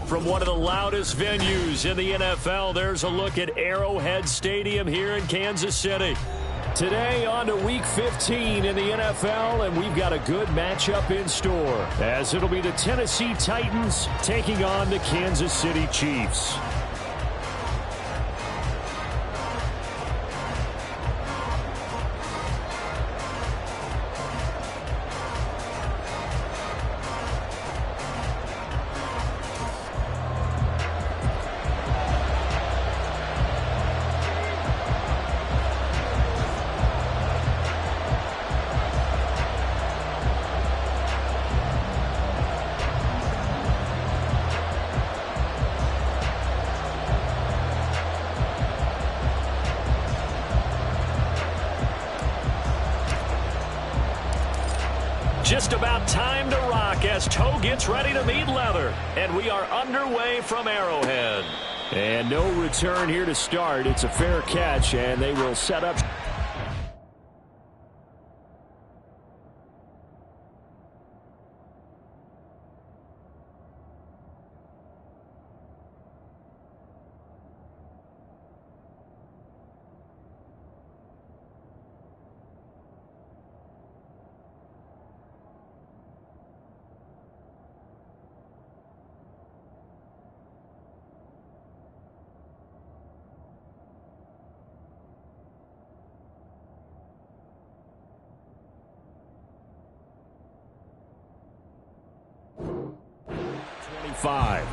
From one of the loudest venues in the NFL, there's a look at Arrowhead Stadium here in Kansas City. Today on to Week 15 in the NFL, and we've got a good matchup in store, as it'll be the Tennessee Titans taking on the Kansas City Chiefs. Just about time to rock as toe gets ready to meet leather. And we are underway from Arrowhead. And no return here to start. It's a fair catch, and they will set up. Five.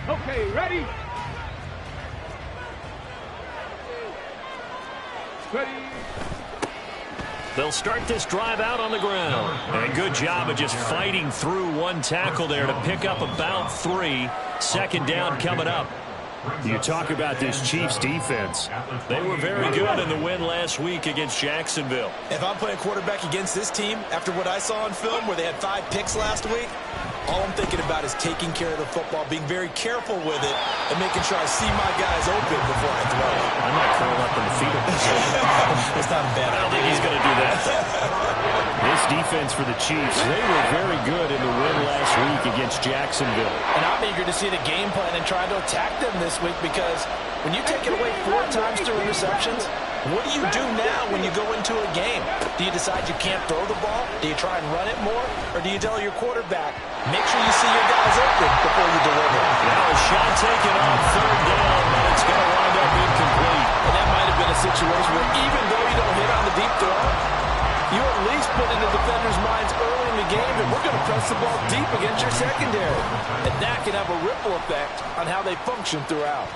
Okay, ready? Ready. They'll start this drive out on the ground. And good job of just fighting through one tackle there to pick up about 3. Second down coming up. You talk about this Chiefs defense. They were very good in the win last week against Jacksonville. If I'm playing quarterback against this team, after what I saw on film where they had 5 picks last week, all I'm thinking about is taking care of the football, being very careful with it, and making sure I see my guys open before I throw it. I might curl up in the fetal position. It's not a bad idea. I don't think he's going to do that. This defense for the Chiefs, they were very good in the win last week against Jacksonville. And I'm eager to see the game plan and try to attack them this week, because when you take it away 4 times through interceptions, what do you do now when you go into a game? Do you decide you can't throw the ball? Do you try and run it more? Or do you tell your quarterback, make sure you see your guys open before you deliver? Now a shot taken on 3rd down, but it's going to wind up incomplete. And that might have been a situation where even though you don't hit on the deep throw, you at least put in the defenders' minds early in the game that we're going to press the ball deep against your secondary. And that can have a ripple effect on how they function throughout.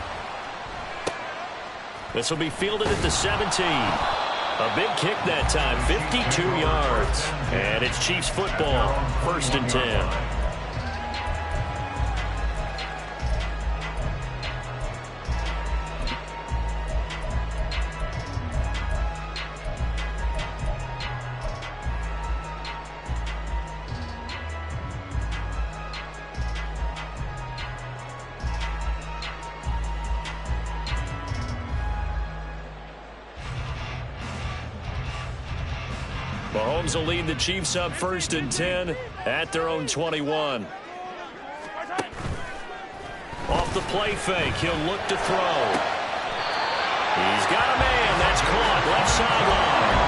This will be fielded at the 17. A big kick that time, 52 yards. And it's Chiefs football, 1st and 10. Mahomes will lead the Chiefs up 1st and 10 at their own 21. Off the play fake, he'll look to throw. He's got a man. That's caught left sideline.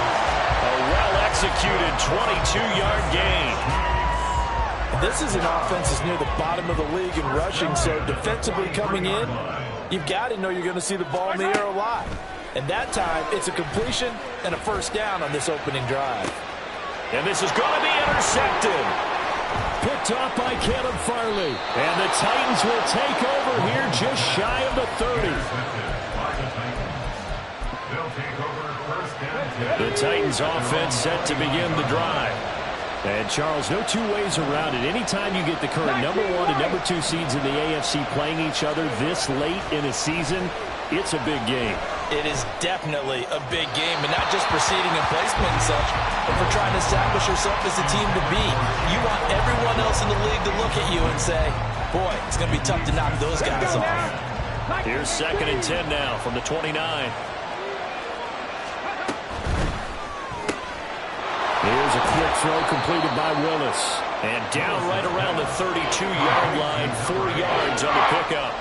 A well-executed 22-yard gain. This is an offense that's near the bottom of the league in rushing, so defensively coming in, you've got to know you're going to see the ball in the air a lot. And that time, it's a completion and a 1st down on this opening drive. And this is going to be intercepted. Picked off by Caleb Farley. And the Titans will take over here just shy of the 30. The Titans offense set to begin the drive. And, Charles, no two ways around it. Anytime you get the current number 1 and number 2 seeds in the AFC playing each other this late in a season, it's a big game. It is definitely a big game, and not just for seeding and placement and such, but for trying to establish yourself as a team to beat. You want everyone else in the league to look at you and say, boy, it's going to be tough to knock those guys off. Here's 2nd and 10 now from the 29. Here's a quick throw completed by Willis. And down right around the 32-yard line, 4 yards on the pickup.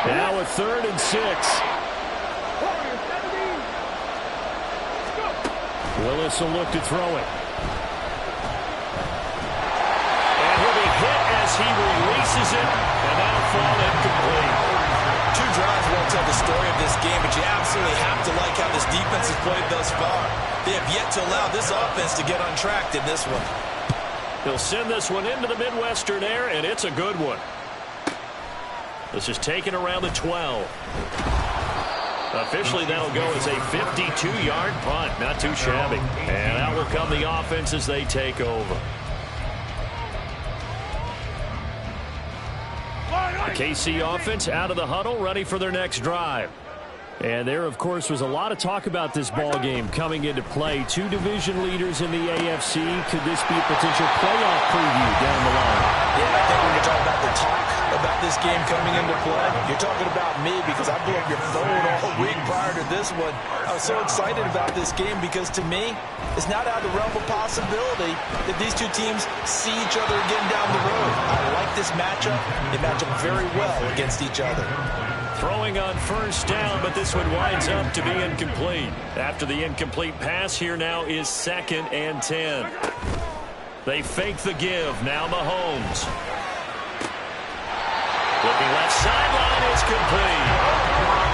Now a 3rd and 6. Willis will look to throw it. And he'll be hit as he releases it, and that'll fall incomplete. 2 drives won't tell the story of this game, but you absolutely have to like how this defense has played thus far. They have yet to allow this offense to get untracked in this one. He'll send this one into the Midwestern air, and it's a good one. This is taken around the 12. Officially, that'll go as a 52-yard punt. Not too shabby. And out will come the offense as they take over. The KC offense out of the huddle, ready for their next drive. And there, of course, was a lot of talk about this ball game coming into play. 2 division leaders in the AFC. Could this be a potential playoff preview down the line? Yeah, I think when you're talking about the talk about this game coming into play, you're talking about me because I blew up your phone all week prior to this one. I was so excited about this game because, to me, it's not out of the realm of possibility that these 2 teams see each other again down the road. I like this matchup. They match up very well against each other. Throwing on 1st down, but this one winds up to be incomplete. After the incomplete pass, here now is 2nd and 10. They fake the give. Now Mahomes. Looking left sideline is complete.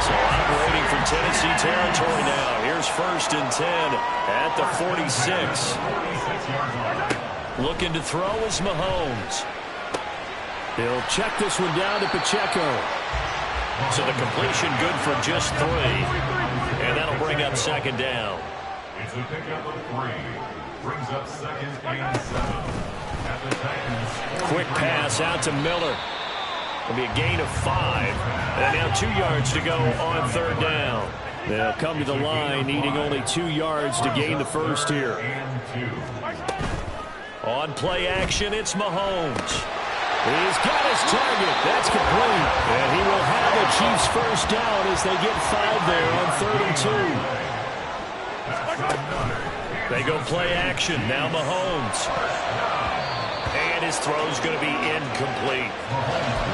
So operating from Tennessee territory now. Here's 1st and 10 at the 46. Looking to throw is Mahomes. He'll check this one down to Pacheco. So the completion good for just 3. And that'll bring up 2nd down. It's a pickup of 3. Brings up 2nd and 7. At the Titans. Quick pass out to Miller. It'll be a gain of 5. And now 2 yards to go on 3rd down. They'll come to the line needing only 2 yards to gain the first here. On play action, it's Mahomes. He's got his target. That's complete. And he will have the Chiefs first down as they get 5 there on 3rd and 2. They go play action. Now Mahomes. And his throw's going to be incomplete.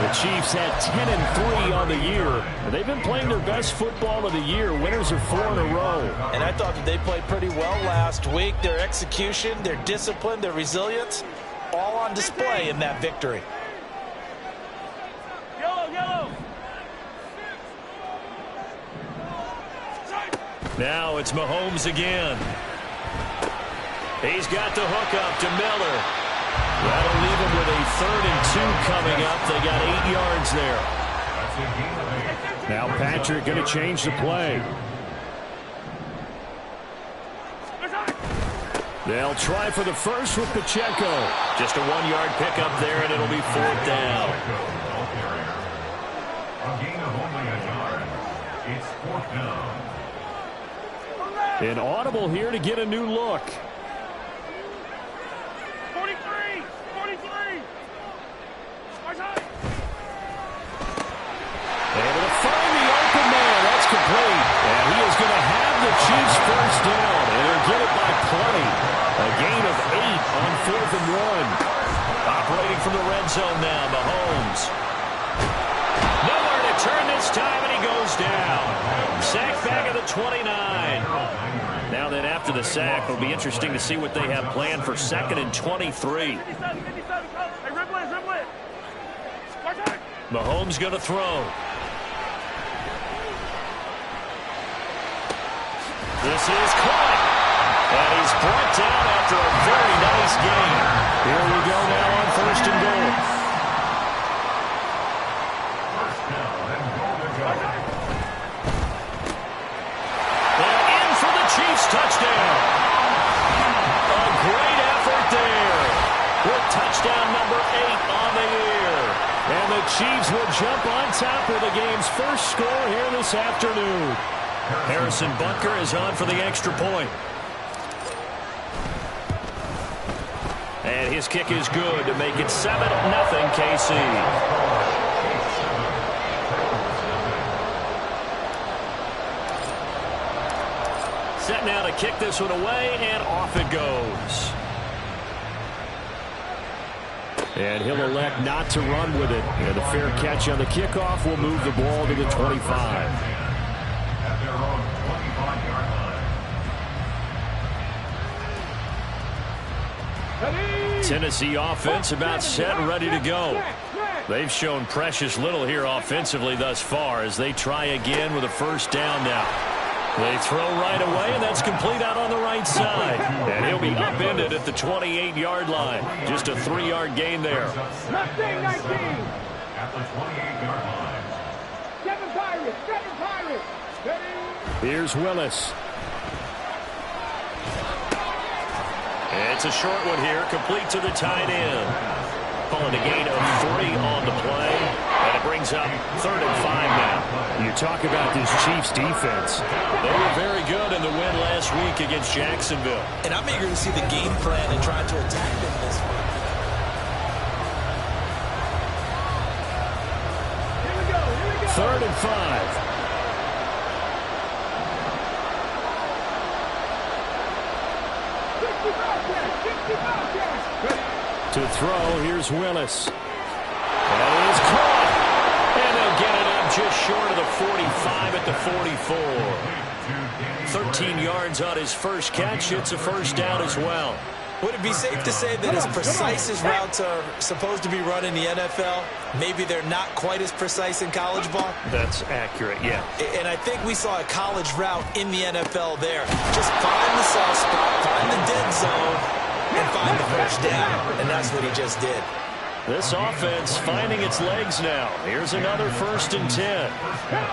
The Chiefs had 10 and 3 on the year. They've been playing their best football of the year. Winners are 4 in a row. And I thought that they played pretty well last week. Their execution, their discipline, their resilience, all on display in that victory. Now it's Mahomes again. He's got the hook up to Miller. That'll leave him with a 3rd and 2 coming up. They got 8 yards there. Now Patrick going to change the play. They'll try for the first with Pacheco. Just a 1-yard pickup there, and it'll be 4th down. A gain of only a yard. It's 4th down. An audible here to get a new look. 43! 43! Able to find the open man. That's complete. And he is going to have the Chiefs first down. And they'll get it by plenty. A gain of 8 on 4th and 1. Operating from the red zone now, Mahomes. Nowhere to turn this time, and he goes down. Sack back at the 29. Now then, after the sack, it'll be interesting to see what they have planned for 2nd and 23. Mahomes going to throw. This is caught. And he's brought down after a very nice game. Here we go now on 1st and goal. Touchdown number 8 on the year. And the Chiefs will jump on top of the game's first score here this afternoon. Harrison Butker is on for the extra point. And his kick is good to make it 7-0 KC. Set now to kick this one away, and off it goes. And he'll elect not to run with it. And a fair catch on the kickoff will move the ball to the 25. At their own 25-yard line. Tennessee offense about set and ready to go. They've shown precious little here offensively thus far as they try again with a first down now. They throw right away, and that's complete out on the right side. And he'll be upended at the 28-yard line. Just a 3-yard gain there. 19. At the 28-yard line. 7 Pirates. Ready? Here's Willis. It's a short one here, complete to the tight end. Calling a gain of 3 on the play. And it brings up 3rd and 5 now. You talk about this Chiefs defense. They were very good in the win last week against Jacksonville. And I'm eager to see the game plan and try to attack them this week. Here we go. 3rd and 5. 65 yards. Ready? To throw, here's Willis. And it is caught. And they'll get it up just short of the 45 at the 44. 13 yards on his first catch. It's a first down as well. Would it be safe to say that as precise as routes are supposed to be run in the NFL, maybe they're not quite as precise in college ball? That's accurate, yeah. And I think we saw a college route in the NFL there. Just find the soft spot, find the dead zone, and find the first down. And that's what he just did. This offense finding its legs now. Here's another 1st and 10.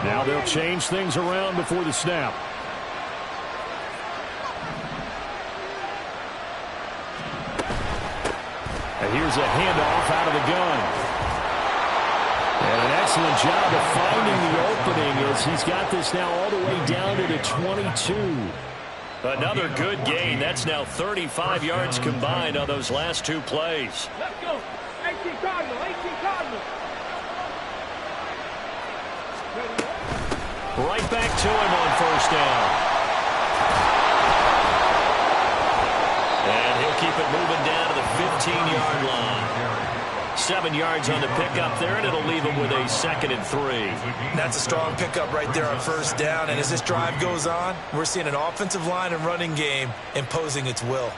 Now they'll change things around before the snap. And here's a handoff out of the gun. And an excellent job of finding the opening as he's got this now all the way down to the 22. Another good gain. That's now 35 yards combined on those last 2 plays. Let's go. 18 Cardinal. Right back to him on first down. And he'll keep it moving down to the 15-yard line. 7 yards on the pickup there, and it'll leave him with a 2nd and 3. That's a strong pickup right there on first down. And as this drive goes on, we're seeing an offensive line and running game imposing its will.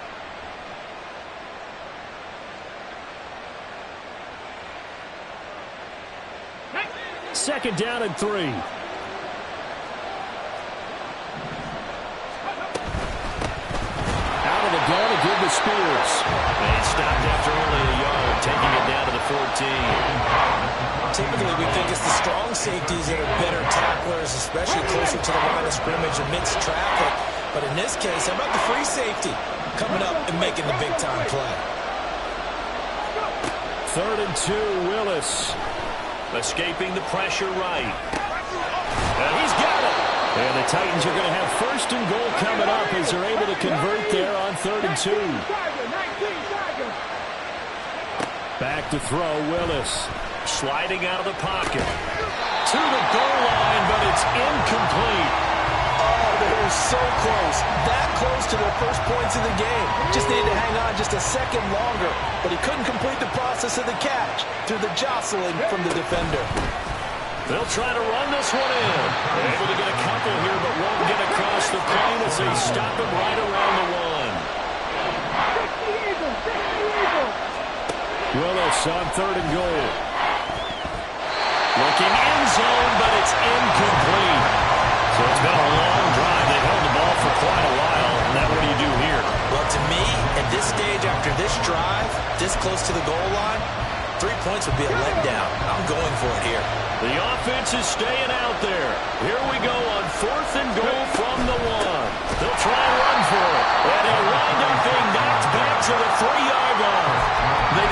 Second down and 3. Out of the gun to give to Spears. And he stopped after only a yard, taking it down to the 14. Typically, we think it's the strong safeties that are better tacklers, especially closer to the line of scrimmage amidst traffic. But in this case, how about the free safety coming up and making the big-time play? 3rd and 2, Willis. Escaping the pressure right. And he's got it. And the Titans are going to have 1st and goal coming up as they're able to convert there on 3rd and 2. Back to throw, Willis. Sliding out of the pocket. To the goal line, but it's incomplete. Oh, they were so close. That close to their first points of the game. Just needed to hang on just a second longer. But he couldn't complete the process of the catch through the jostling from the defender. They'll try to run this one in. They're able to get a couple here, but won't get across the plane as they stop him right around the 1. Willis on 3rd and goal. Looking end zone, but it's incomplete. So it's been a long drive. They held the ball for quite a while. Now what do you do here? Well, to me, at this stage after this drive, this close to the goal line, 3 points would be a letdown. I'm going for it here. The offense is staying out there. Here we go on 4th and goal from the 1. They'll try and run for it. And he'll wind up being knocked back to the 3-yard line. They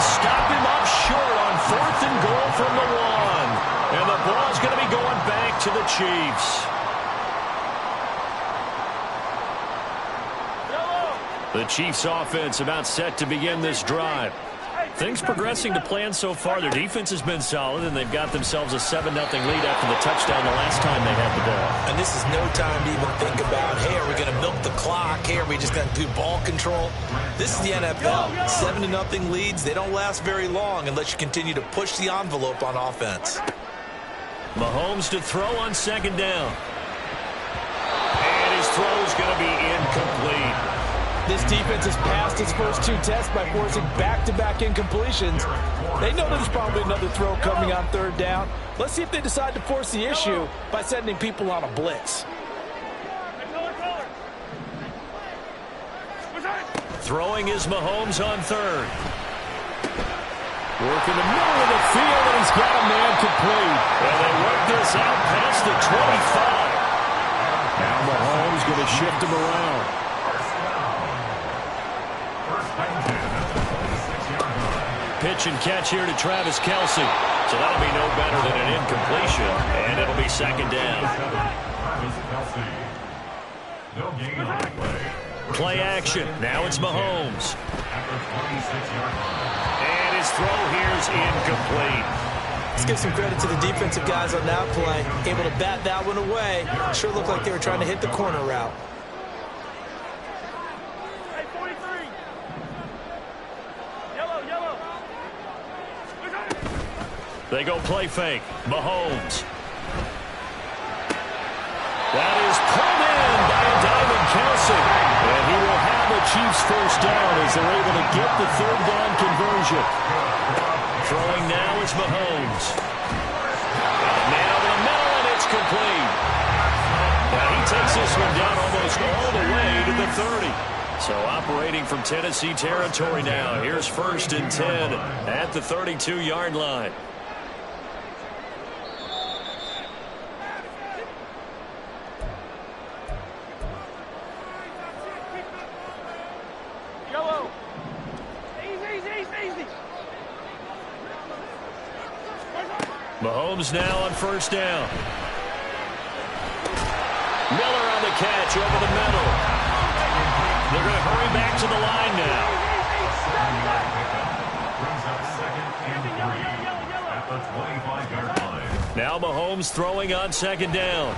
to the Chiefs. The Chiefs offense about set to begin this drive. Things progressing to plan so far. Their defense has been solid, and they've got themselves a 7-0 lead after the touchdown the last time they had the ball. And this is no time to even think about, hey, are we going to milk the clock? Hey, are we just going to do ball control? This is the NFL. 7-0 leads, they don't last very long unless you continue to push the envelope on offense. Mahomes to throw on second down. And his throw is going to be incomplete. This defense has passed its first 2 tests by forcing back-to-back incompletions. They know there's probably another throw coming on third down. Let's see if they decide to force the issue by sending people on a blitz. Throwing is Mahomes on third. Work in the middle of the field, and he's got a man complete. And they work this out past the 25. Now Mahomes going to shift him around. Pitch and catch here to Travis Kelce. So that'll be no better than an incompletion, and it'll be second down. Play action. Now it's Mahomes. And his throw here is incomplete. Let's give some credit to the defensive guys on that play. Able to bat that one away. Sure looked like they were trying to hit the corner route. They go play fake. Mahomes. That is pulled in by a diamond Kelce. And he will have the Chiefs first down as they're able to get the third down conversion. Throwing now is Mahomes. Now to the middle, and it's complete. Now he takes this one down almost all the way to the 30. So operating from Tennessee territory now. Here's 1st and 10 at the 32-yard line. Mahomes now on first down. Miller on the catch over the middle. They're going to hurry back to the line now. Now Mahomes throwing on second down.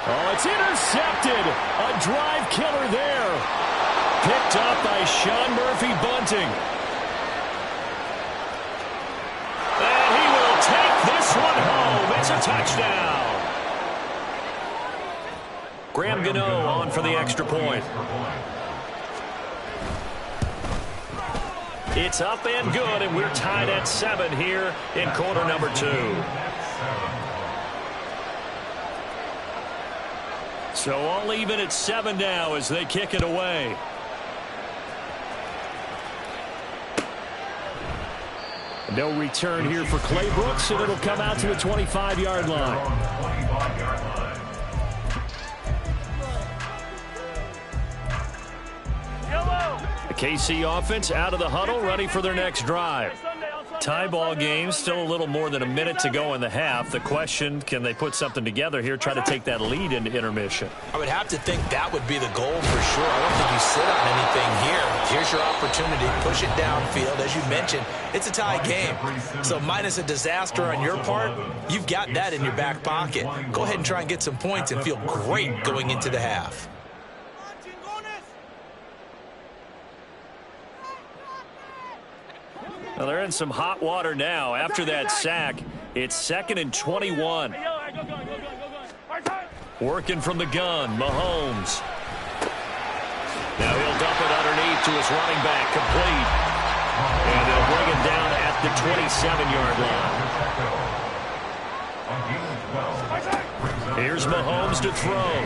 Oh, it's intercepted. A drive killer there. Picked up by Sean Murphy-Bunting. This one home. It's a touchdown. Graham Gano on for the extra point. It's up and good, and we're tied at 7 here in quarter number 2. So all even at 7 now as they kick it away. No return here for Clay Brooks, and it'll come out to a 25-yard line. The KC offense out of the huddle, ready for their next drive. Tie ball game, still a little more than a minute to go in the half. The question, can they put something together here, try to take that lead into intermission? I would have to think that would be the goal for sure. I don't think you sit on anything here. Here's your opportunity. Push it downfield. As you mentioned, it's a tie game. So minus a disaster on your part, you've got that in your back pocket. Go ahead and try and get some points and feel great going into the half. Well, they're in some hot water now. After that sack, it's 2nd and 21. Working from the gun, Mahomes. Now he'll dump it underneath to his running back, complete. And they'll bring it down at the 27-yard line. Here's Mahomes to throw.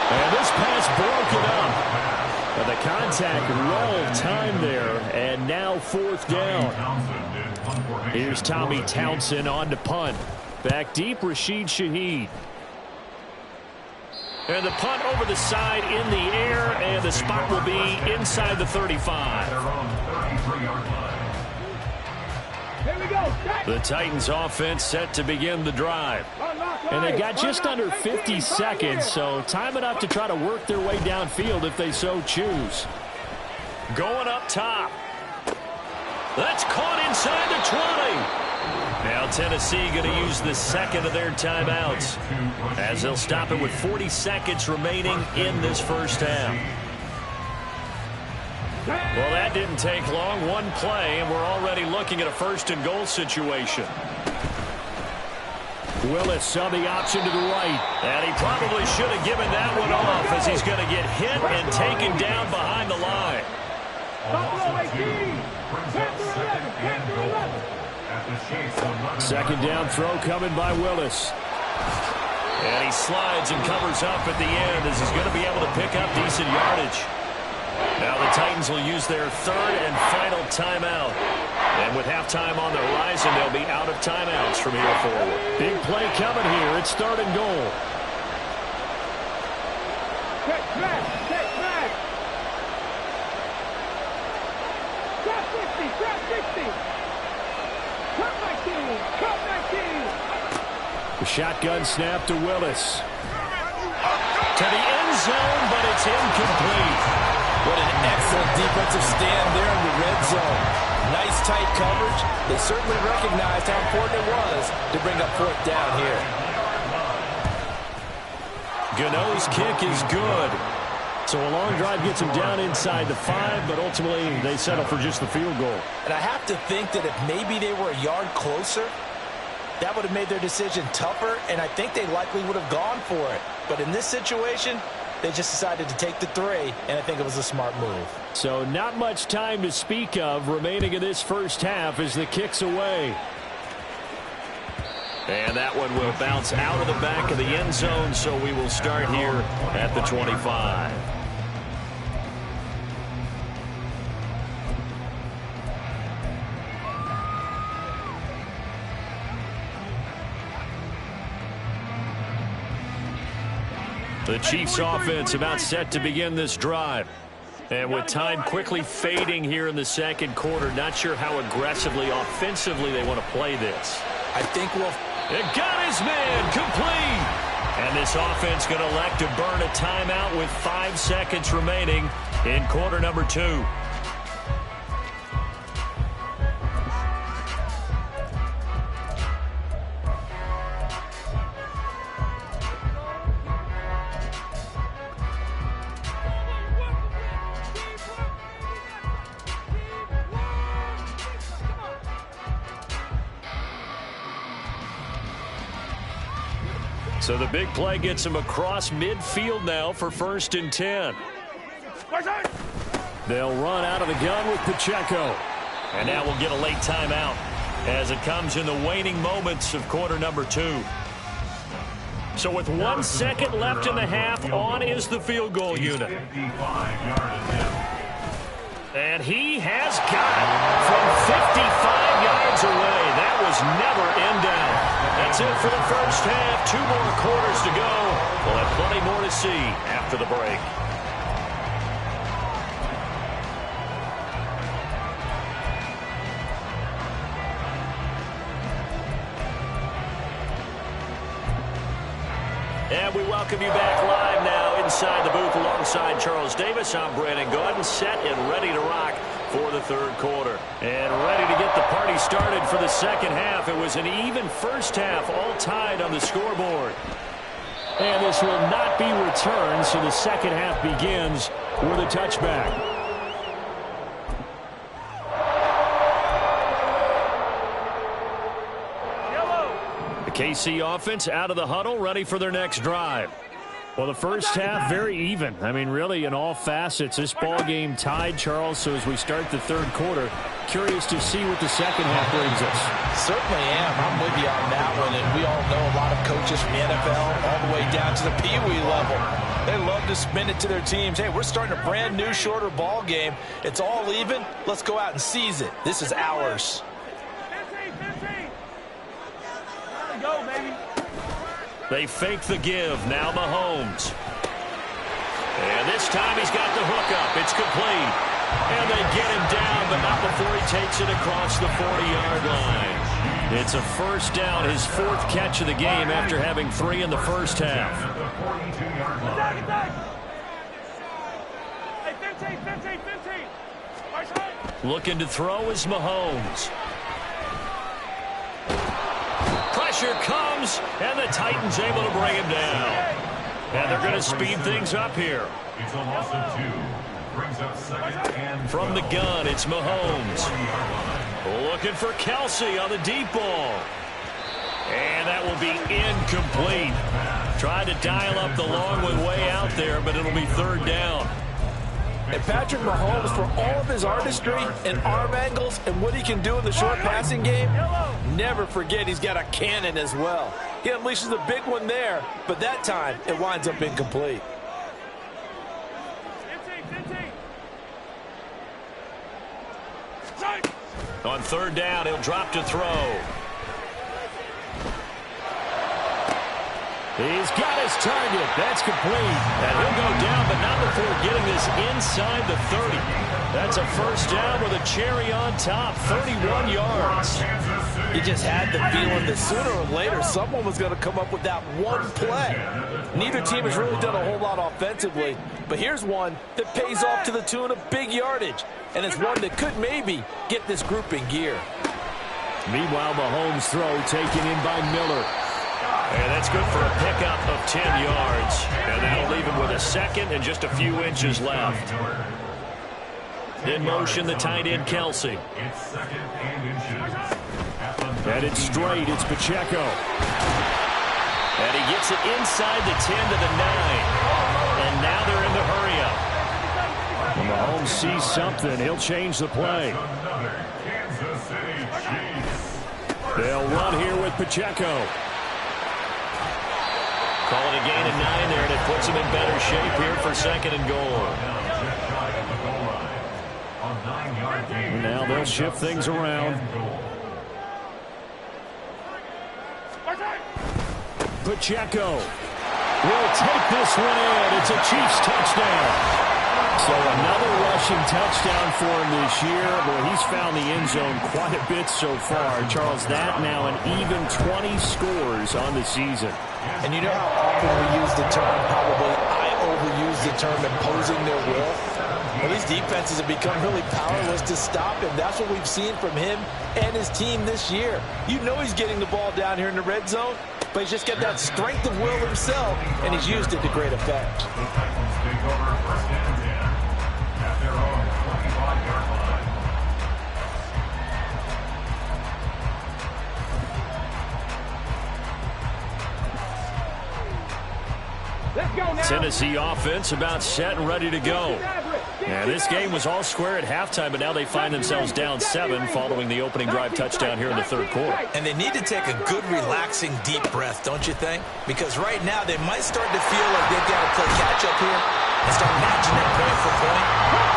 And this pass broken up. But the contact well timed there, and now 4th down. Here's Tommy Townsend on to punt. Back deep, Rashid Shaheed. And the punt over the side in the air, and the spot will be inside the 35. Here we go. The Titans offense set to begin the drive. And they've got just under 50 seconds, so time enough to try to work their way downfield if they so choose. Going up top. That's caught inside the 20. Now Tennessee going to use the second of their timeouts as they'll stop it with 40 seconds remaining in this first half. Well, that didn't take long. One play, and we're already looking at a first-and-goal situation. Willis on the option to the right. And he probably should have given that one off as he's going to get hit and taken down behind the line. Second down throw coming by Willis. And he slides and covers up at the end as he's going to be able to pick up decent yardage. Now the Titans will use their third and final timeout. And with halftime on the horizon, they'll be out of timeouts from here forward. Big play coming here. It's third and goal. Check back. Drop 60. Cut 19. The shotgun snap to Willis. To the end zone, but it's incomplete. What an excellent defensive stand there in the red zone. Nice tight coverage. They certainly recognized how important it was to bring up fourth down here. Gano's kick is good. So a long drive gets him down inside the 5, but ultimately they settle for just the field goal. And I have to think that if maybe they were a yard closer, that would have made their decision tougher, and I think they likely would have gone for it. But in this situation, they just decided to take the 3, and I think it was a smart move. So not much time to speak of remaining in this first half as the kick's away. And that one will bounce out of the back of the end zone, so we will start here at the 25. The Chiefs offense about set to begin this drive. And with time quickly fading here in the second quarter, not sure how aggressively, offensively they want to play this. I think we'll... It got his man complete. And this offense going to elect to burn a timeout with 5 seconds remaining in quarter number 2. So the big play gets him across midfield now for 1st and 10. They'll run out of the gun with Pacheco. And now we'll get a late timeout as it comes in the waning moments of quarter number 2. So with 1 second left in the half, on is the field goal unit. And he has got it from 55 yards away. That was never in doubt. That's it for the first half. 2 more quarters to go. We'll have plenty more to see after the break. And we welcome you back live now inside the booth alongside Charles Davis. I'm Brandon Gordon, set and ready to rock for the third quarter. And ready to get the party started for the second half. It was an even first half, all tied on the scoreboard. And this will not be returned, so the second half begins with a touchback. KC offense out of the huddle, ready for their next drive. Well, the first half, very even. I mean, really, in all facets, this ball game tied, Charles. So as we start the third quarter, curious to see what the second half brings us. Certainly am. I'm with you on that one. And we all know a lot of coaches from the NFL all the way down to the Pee Wee level. They love to spin it to their teams. Hey, we're starting a brand new, shorter ball game. It's all even. Let's go out and seize it. This is ours. Go, baby. They fake the give. Now Mahomes. And this time he's got the hook up. It's complete. And they get him down, but not before he takes it across the 40-yard line. It's a first down, his fourth catch of the game after having 3 in the first half. Looking to throw is Mahomes. Pressure comes, and the Titans able to bring him down. And they're going to speed things up here. It's a loss of 2. Brings up second and From the gun, it's Mahomes. Looking for Kelsey on the deep ball. And that will be incomplete. Tried to dial up the long one way out there, but it'll be third down. And Patrick Mahomes, for all of his artistry and arm angles and what he can do in the short passing game, never forget he's got a cannon as well. He unleashes a big one there, but that time it winds up incomplete. On third down, he'll drop to throw. He's got his target. That's complete. And he'll go down, but not before getting this inside the 30. That's a first down with a cherry on top, 31 yards. He just had the feeling that sooner or later someone was going to come up with that one play. Neither team has really done a whole lot offensively, but here's one that pays off to the tune of big yardage, and it's one that could maybe get this group in gear. Meanwhile, Mahomes' throw taken in by Miller. And that's good for a pickup of 10 yards. And that'll leave him with a second and just a few inches left. In motion, the tight end, Kelsey. It's second and inches. And it's straight. It's Pacheco. And he gets it inside the 10 to the 9. And now they're in the hurry-up. When Mahomes sees something, he'll change the play. Another Kansas City Chiefs. They'll run here with Pacheco. Call it a gain of 9 there, and it puts him in better shape here for second and goal. Now they'll shift things around. Pacheco will take this one in. It's a Chiefs touchdown. So another rushing touchdown for him this year. Boy, he's found the end zone quite a bit so far. Charles, that now an even 20 scores on the season. And you know how often we use the term, probably I overuse the term imposing their will? Well, these defenses have become really powerless to stop him. That's what we've seen from him and his team this year. You know he's getting the ball down here in the red zone, but he's just got that strength of will himself, and he's used it to great effect. The Titans take over first and 10 at their own 25-yard line. Let's go now. Tennessee offense about set and ready to go. And this game was all square at halftime, but now they find themselves down 7 following the opening drive touchdown here in the third quarter. And they need to take a good, relaxing, deep breath, don't you think? Because right now they might start to feel like they've got to play catch-up here and start matching it point for point.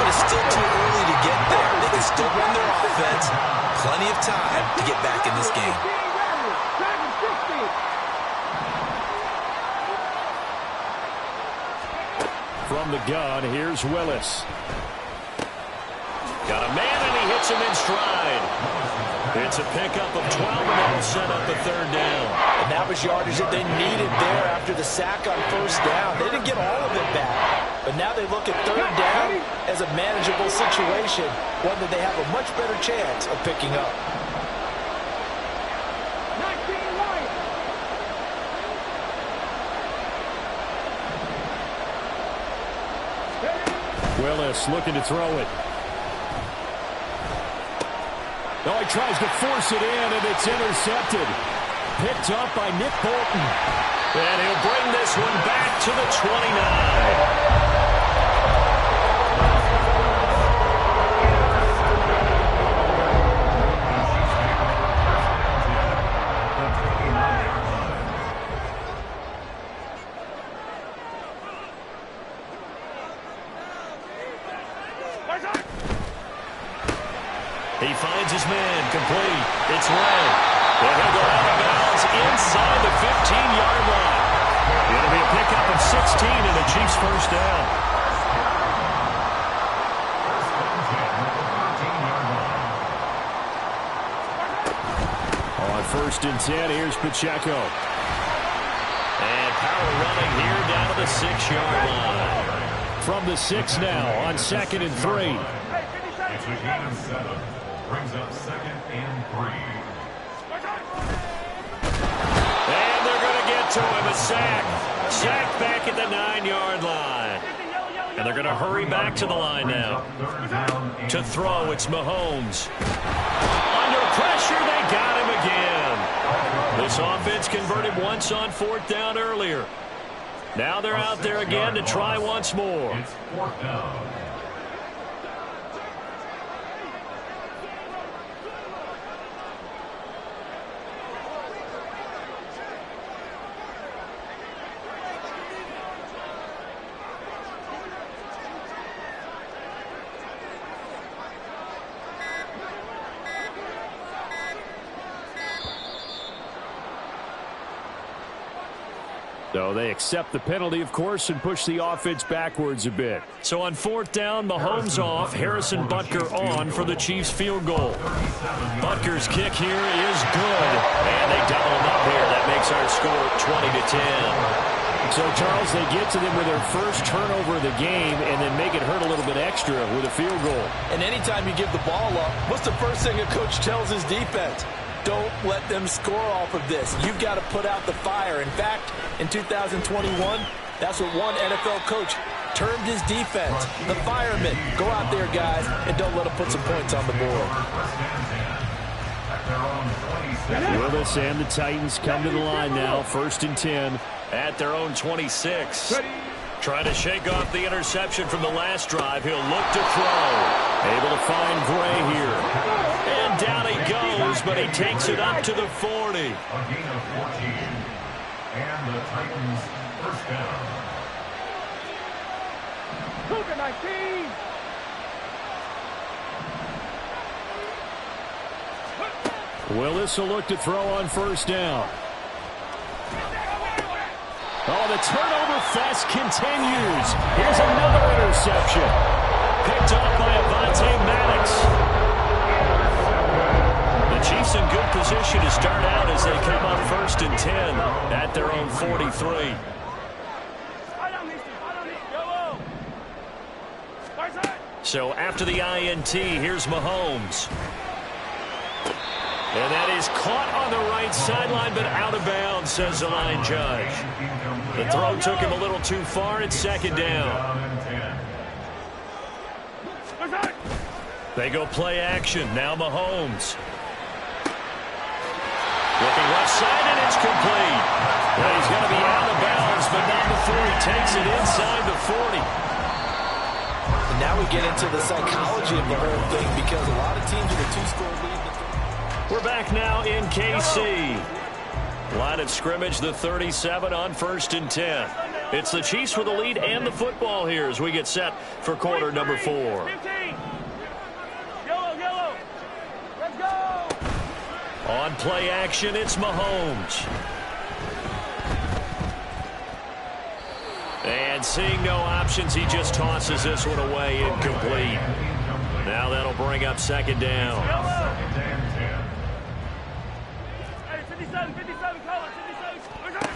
But it's still too early to get there. They can still run their offense. Plenty of time to get back in this game. From the gun, here's Willis. Got a man, and he hits him in stride. It's a pickup of 12, and that'll set up a third down. And that was yardage that they needed there after the sack on first down. They didn't get all of it back. But now they look at third down as a manageable situation, one that they have a much better chance of picking up. Willis looking to throw it. Oh, he tries to force it in, and it's intercepted. Picked up by Nick Bolton. And he'll bring this one back to the 29. He finds his man, complete. It's Ray. And he'll go out of bounds inside the 15-yard line. It'll be a pickup of 16 and the Chiefs' first down. first and 10. Here's Pacheco. And power running here down to the 6-yard line. From the 6 now on 2nd and 3. It's a gain of 7. Brings up 2nd and 3. And they're going to get to him. A sack. Sack back at the 9-yard line. And they're going to hurry back to the line now. To throw, it's Mahomes. Under pressure, they got him again. This offense converted once on 4th down earlier. Now they're out there again to try once more. It's 4th down. So they accept the penalty, of course, and push the offense backwards a bit. So on 4th down, Mahomes off, Harrison Butker on for the Chiefs field goal. Butker's kick here is good. And they double him up here. That makes our score 20-10. So, Charles, they get to them with their first turnover of the game and then make it hurt a little bit extra with a field goal. And anytime you give the ball up, what's the first thing a coach tells his defense? Don't let them score off of this. You've got to put out the fire. In fact, in 2021, that's what one NFL coach termed his defense. The firemen. Go out there, guys, and don't let them put some points on the board. Willis and the Titans come to the line now. 1st and 10. At their own 26. Trying to shake off the interception from the last drive. He'll look to throw. Able to find Gray here. And down he goes, but he takes it up to the 40. A gain of 14. And the Titans first down. Cougar 19. Willis will look to throw on 1st down. Oh, the turnover fest continues. Here's another interception. Picked up by Avonte Maddox. The Chiefs in good position to start out as they come up 1st and 10 at their own 43. So after the INT, here's Mahomes. And that is caught on the right sideline, but out of bounds, says the line judge. The throw took him a little too far. It's 2nd down. They go play action. Now Mahomes. Looking left side, and it's complete. Well, he's going to be out of bounds, but not before he takes it inside the 40. And now we get into the psychology of the whole thing because a lot of teams with a 2-score lead. We're back now in KC. Line of scrimmage, the 37 on 1st and 10. It's the Chiefs with the lead and the football here as we get set for quarter number 4. 15. Yellow. Let's go. On play action, it's Mahomes. And seeing no options, he just tosses this one away, incomplete. Now that'll bring up 2nd down. 57, color, 57.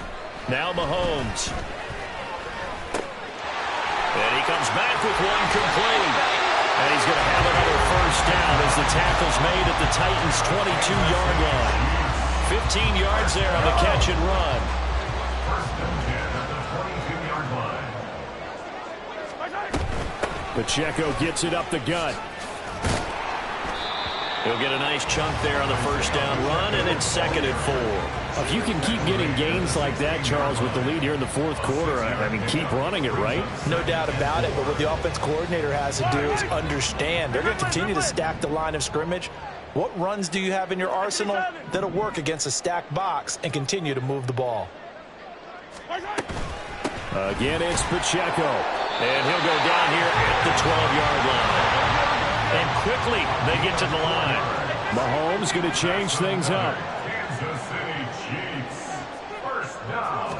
Now Mahomes. And he comes back with one complete. And he's going to have another 1st down as the tackle's made at the Titans' 22-yard line. 15 yards there on the catch and run. 1st and 10 at the 22-yard line. Pacheco gets it up the gut. He'll get a nice chunk there on the 1st down run, and it's 2nd and 4. If you can keep getting gains like that, Charles, with the lead here in the 4th quarter, I mean, keep running it, right? No doubt about it, but what the offense coordinator has to do is understand. They're going to continue to stack the line of scrimmage. What runs do you have in your arsenal that'll work against a stacked box and continue to move the ball? Again, it's Pacheco. And he'll go down here at the 12-yard line. And quickly, they get to the line. Mahomes going to change things up. Kansas City Chiefs. First down.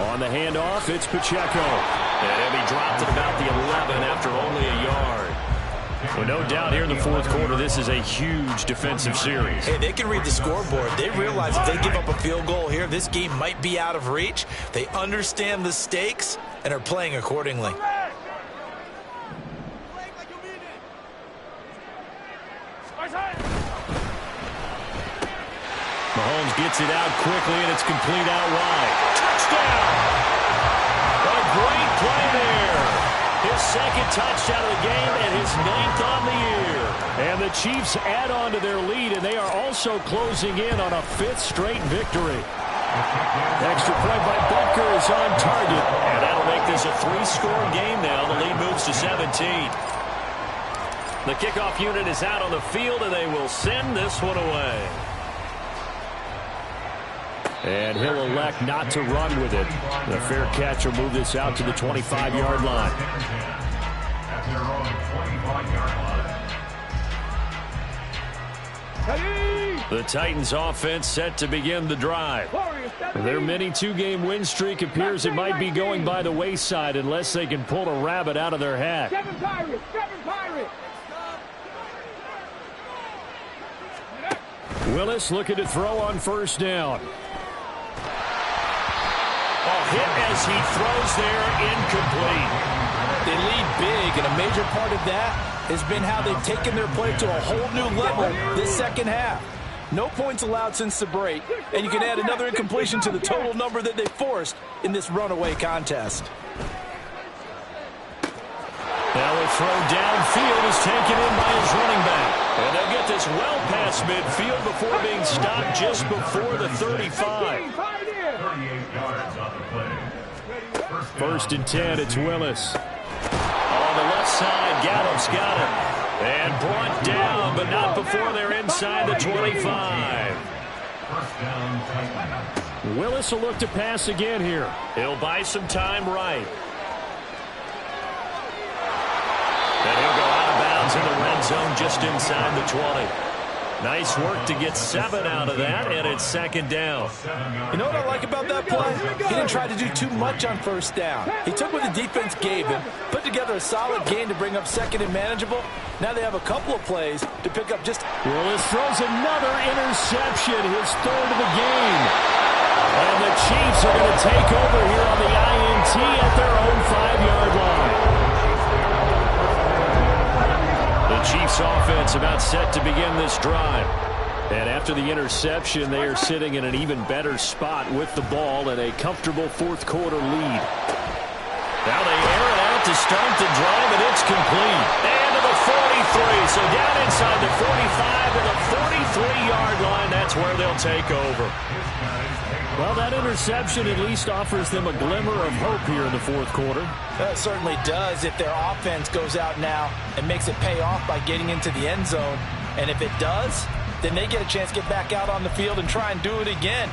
On the handoff, it's Pacheco. And he dropped at about the 11 after only a yard. Well, no doubt here in the fourth quarter, this is a huge defensive series. Hey, they can read the scoreboard. They realize if they give up a field goal here, this game might be out of reach. They understand the stakes and are playing accordingly. Mahomes gets it out quickly, and it's complete out wide. Touchdown! A great play there. His second touchdown of the game and his 9th on the year. And the Chiefs add on to their lead, and they are also closing in on a 5th straight victory. Extra point by Butker is on target. And that'll make this a 3-score game now. The lead moves to 17. The kickoff unit is out on the field, and they will send this one away. And he'll elect not to run with it. The fair catch will move this out to the 25-yard line. At their own 25-yard line. The Titans offense set to begin the drive. Their mini 2-game win streak appears it might be going by the wayside unless they can pull a rabbit out of their hat. Willis looking to throw on first down. Hit as he throws there, incomplete. They lead big, and a major part of that has been how they've taken their play to a whole new level this second half. No points allowed since the break, and you can add another incompletion to the total number that they forced in this runaway contest. Now a throw downfield is taken in by his running back. And they'll get this well past midfield before being stopped just before the 35. 38 yards on the play. First and 10, it's Willis. On the left side, Gallup's got him. And brought down, but not before they're inside the 25. First down, Titans. Willis will look to pass again here. He'll buy some time right. And he'll go out of bounds in the red zone just inside the 20. Nice work to get 7 out of that, and it's second down. You know what I like about that play? He didn't try to do too much on first down. He took what the defense gave him, put together a solid gain to bring up second and manageable. Now they have a couple of plays to pick up just... Willis throws another interception, his 3rd of the game. And the Chiefs are going to take over here on the INT at their own 5-yard line. The Chiefs offense about set to begin this drive. And after the interception, they are sitting in an even better spot with the ball and a comfortable fourth quarter lead. Now they air it out to start the drive, and it's complete. And to the 43. So down inside the 45 to the 43-yard line. That's where they'll take over. Well, that interception at least offers them a glimmer of hope here in the fourth quarter. That certainly does if their offense goes out now and makes it pay off by getting into the end zone. And if it does, then they get a chance to get back out on the field and try and do it again.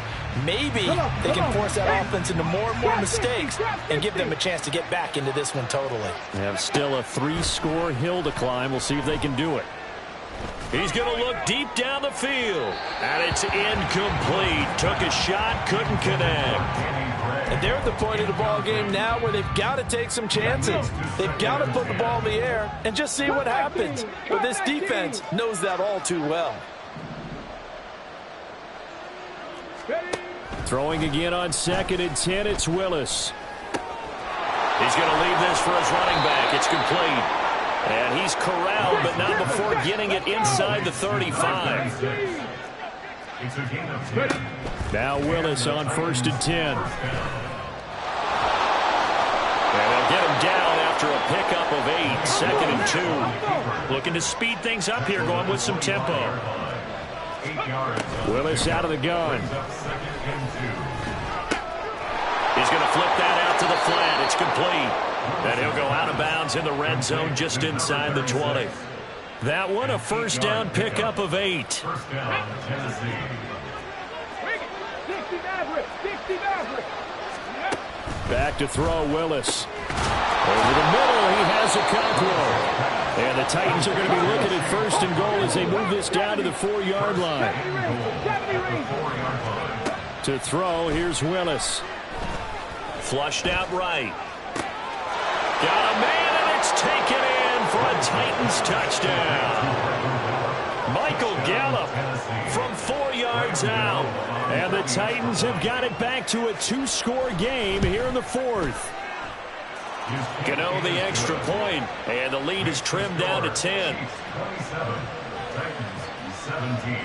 Maybe they can force that offense into more and more mistakes and give them a chance to get back into this one totally. They have still a 3-score hill to climb. We'll see if they can do it. He's going to look deep down the field. And it's incomplete. Took a shot, couldn't connect. And they're at the point of the ball game now where they've got to take some chances. They've got to put the ball in the air and just see what happens. But this defense knows that all too well. Throwing again on 2nd and 10, it's Willis. He's going to leave this for his running back. It's complete. And he's corralled, but not before getting it inside the 35. Now Willis on 1st and 10. And they'll get him down after a pickup of 8. 2nd and 2. Looking to speed things up here, going with some tempo. Willis out of the gun. He's going to flip that out to the flat. It's complete. And he'll go out of bounds in the red zone just inside the 20. That one, a first down pickup of 8. First down, Tennessee. Back to throw, Willis. Over the middle, he has a control. And the Titans are going to be looking at 1st and goal as they move this down to the 4-yard line. To throw, here's Willis. Flushed out right. Got a man, and it's taken in for a Titans touchdown. Michael Gallup from 4 yards out. And the Titans have got it back to a 2-score game here in the fourth. Gano the extra point, and the lead is trimmed down to 10. 27, Titans 17.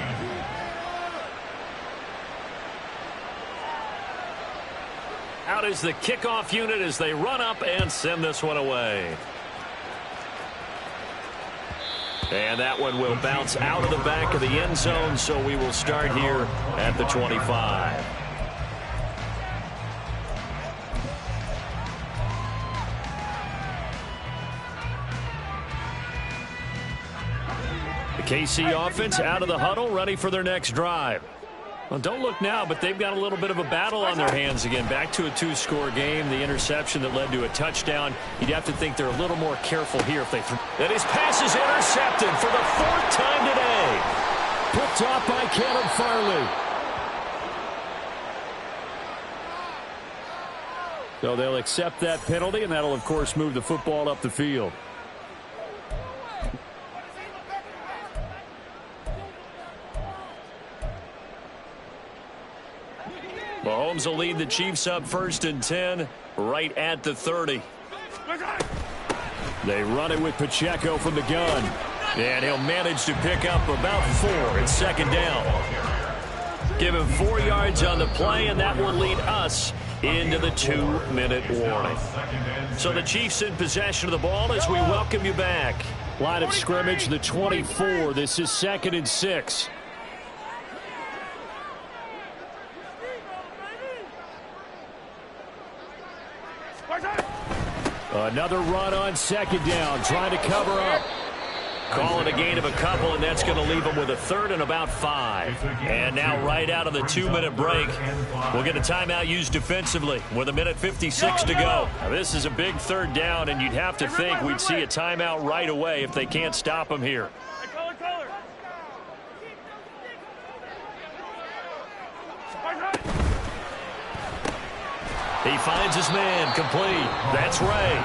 Out is the kickoff unit as they run up and send this one away. And that one will bounce out of the back of the end zone, so we will start here at the 25. The KC offense out of the huddle, ready for their next drive. Well, don't look now, but they've got a little bit of a battle on their hands again. Back to a 2-score game. The interception that led to a touchdown. You'd have to think they're a little more careful here if they throw. And his pass is intercepted for the 4th time today. Picked off by Caleb Farley. So they'll accept that penalty, and that'll, of course, move the football up the field. Mahomes will lead the Chiefs up 1st and 10, right at the 30. They run it with Pacheco from the gun. And he'll manage to pick up about 4. It's 2nd down. Give him 4 yards on the play, and that will lead us into the 2-minute warning. So the Chiefs in possession of the ball as we welcome you back. Line of scrimmage, the 24. This is 2nd and 6. Another run on 2nd down, trying to cover up. Calling a gain of a couple, and that's going to leave them with a 3rd and about 5. And now right out of the 2-minute break, we'll get a timeout used defensively with 1:56 to go. Now, this is a big 3rd down, and you'd have to think we'd see a timeout right away if they can't stop them here. He finds his man, complete. That's Ray.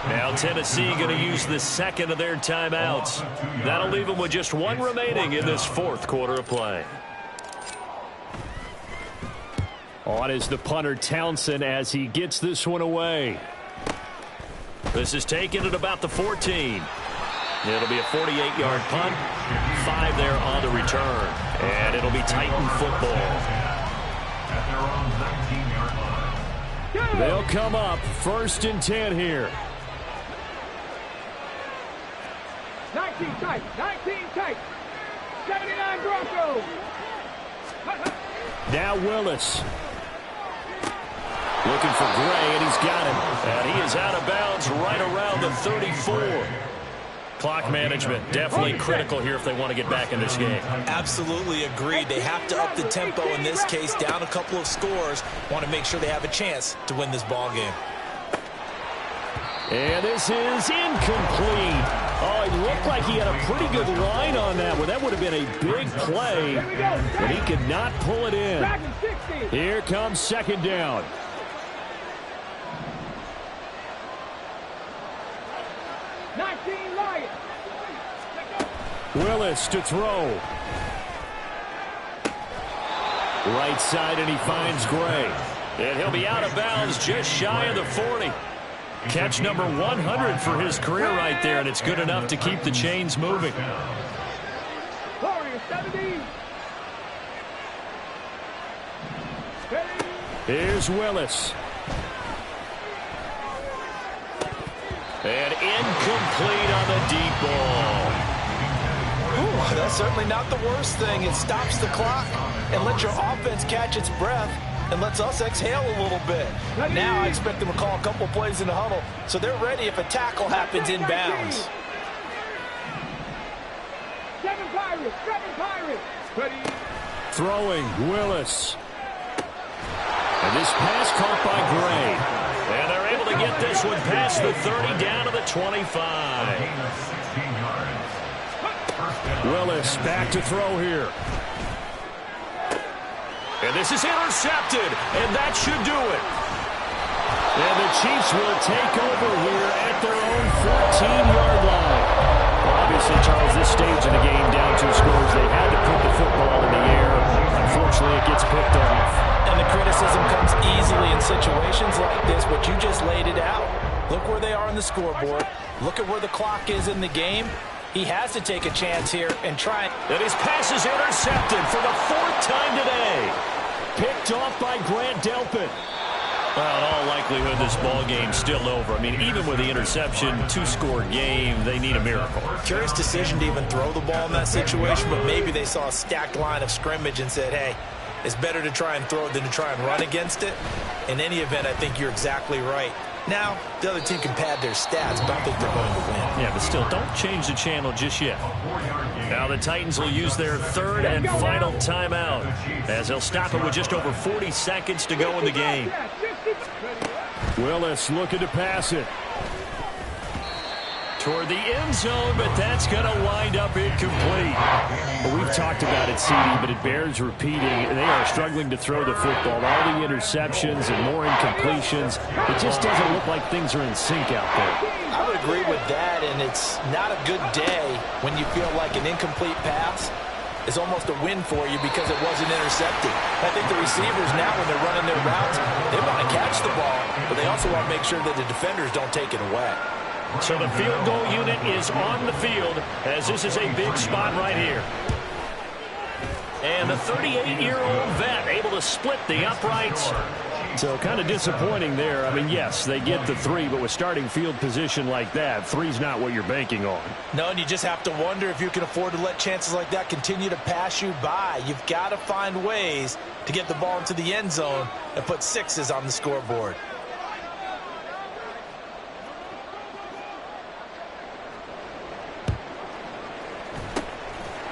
Now Tennessee going to use the 2nd of their timeouts. That'll leave them with just 1 remaining in this 4th quarter of play. On is the punter Townsend as he gets this one away. This is taken at about the 14. It'll be a 48-yard punt. 5 there on the return. And it'll be Titan football. At their own 19-yard line. They'll come up 1st and 10 here. 19 tight, 19 tight. 79 Broncos. Now Willis. Looking for Gray, and he's got him. And he is out of bounds right around the 34. Clock management definitely critical here if they want to get back in this game. Absolutely agreed. They have to up the tempo in this case, down a couple of scores. Want to make sure they have a chance to win this ball game. And this is incomplete. Oh, it looked like he had a pretty good line on that one. That would have been a big play, but he could not pull it in. Here comes 2nd down. Willis to throw. Right side, and he finds Gray. And he'll be out of bounds just shy of the 40. Catch number 100 for his career right there, and it's good enough to keep the chains moving. Here's Willis. And incomplete on the deep ball. Ooh, that's certainly not the worst thing. It stops the clock and lets your offense catch its breath and lets us exhale a little bit. Now I expect them to call a couple plays in the huddle so they're ready if a tackle happens inbounds. 7 Pirates, 7 Pirates. Ready. Throwing, Willis. And this pass caught by Gray. And they're able to get this one past the 30 down to the 25. Willis back to throw here. And this is intercepted, and that should do it. And the Chiefs will take over here at their own 14-yard line. stage in the game, down 2 scores. They had to put the football in the air. Unfortunately, it gets picked off. And the criticism comes easily in situations like this, but you just laid it out. Look where they are on the scoreboard. Look at where the clock is in the game. He has to take a chance here and try it. And his pass is intercepted for the 4th time today. Picked off by Grant Delpit. Well, in all likelihood, this ball game's still over. I mean, even with the interception, 2-score game, they need a miracle. Curious decision to even throw the ball in that situation, but maybe they saw a stacked line of scrimmage and said, hey, it's better to try and throw it than to try and run against it. In any event, I think you're exactly right. Now, the other team can pad their stats, but I don't think they're going to win. Yeah, but still, don't change the channel just yet. Now the Titans will use their 3rd and final timeout, as they'll stop it with just over 40 seconds to go in the game. Willis looking to pass it. Toward the end zone, but that's going to wind up incomplete. Well, we've talked about it, CD, but it bears repeating. They are struggling to throw the football. All the interceptions and more incompletions. It just doesn't look like things are in sync out there. I would agree with that, and it's not a good day when you feel like an incomplete pass is almost a win for you because it wasn't intercepted. I think the receivers now, when they're running their routes, they want to catch the ball, but they also want to make sure that the defenders don't take it away. So the field goal unit is on the field, as this is a big spot right here. And the 38-year-old vet able to split the uprights. So kind of disappointing there. I mean, yes, they get the 3, but with starting field position like that, 3's not what you're banking on. No, and you just have to wonder if you can afford to let chances like that continue to pass you by. You've got to find ways to get the ball into the end zone and put 6s on the scoreboard.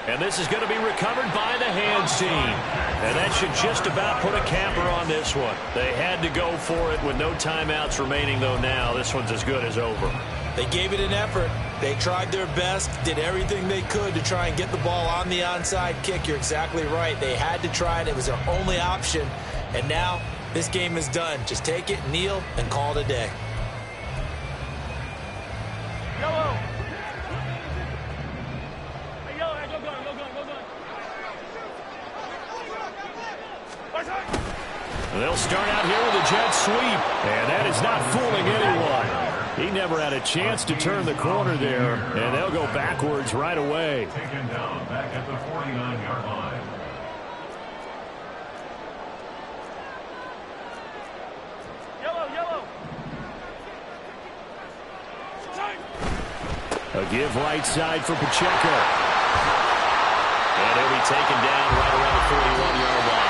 And this is going to be recovered by the hands team. And that should just about put a capper on this one. They had to go for it with no timeouts remaining, though now this one's as good as over. They gave it an effort. They tried their best, did everything they could to try and get the ball on the onside kick. You're exactly right. They had to try it. It was their only option. And now this game is done. Just take it, kneel, and call it a day. Yellow. They'll start out here with a jet sweep, and that is not fooling anyone. He never had a chance to turn the corner there, and they'll go backwards right away. Taken down back at the 49-yard line. Yellow. A give right side for Pacheco. And he'll be taken down right around the 41-yard line.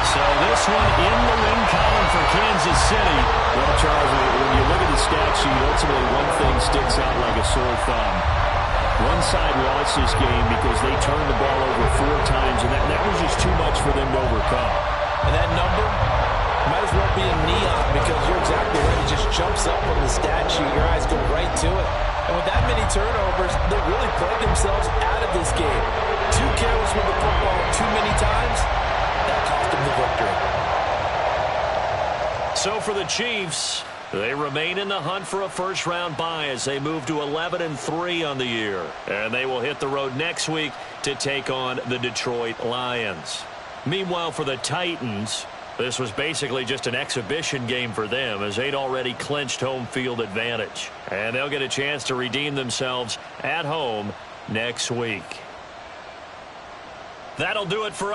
So this one in the win column for Kansas City. Well, Charles, when you look at the stat sheet, ultimately one thing sticks out like a sore thumb. One side lost this game because they turned the ball over 4 times, and that was just too much for them to overcome. And that number might as well be in neon because you're exactly right. It just jumps up on the stat sheet. Your eyes go right to it. And with that many turnovers, they really played themselves out of this game. Too careless with the football too many times. That cost them the victory. So for the Chiefs, they remain in the hunt for a first-round bye as they move to 11-3 on the year. And they will hit the road next week to take on the Detroit Lions. Meanwhile, for the Titans, this was basically just an exhibition game for them as they'd already clinched home field advantage. And they'll get a chance to redeem themselves at home next week. That'll do it for us.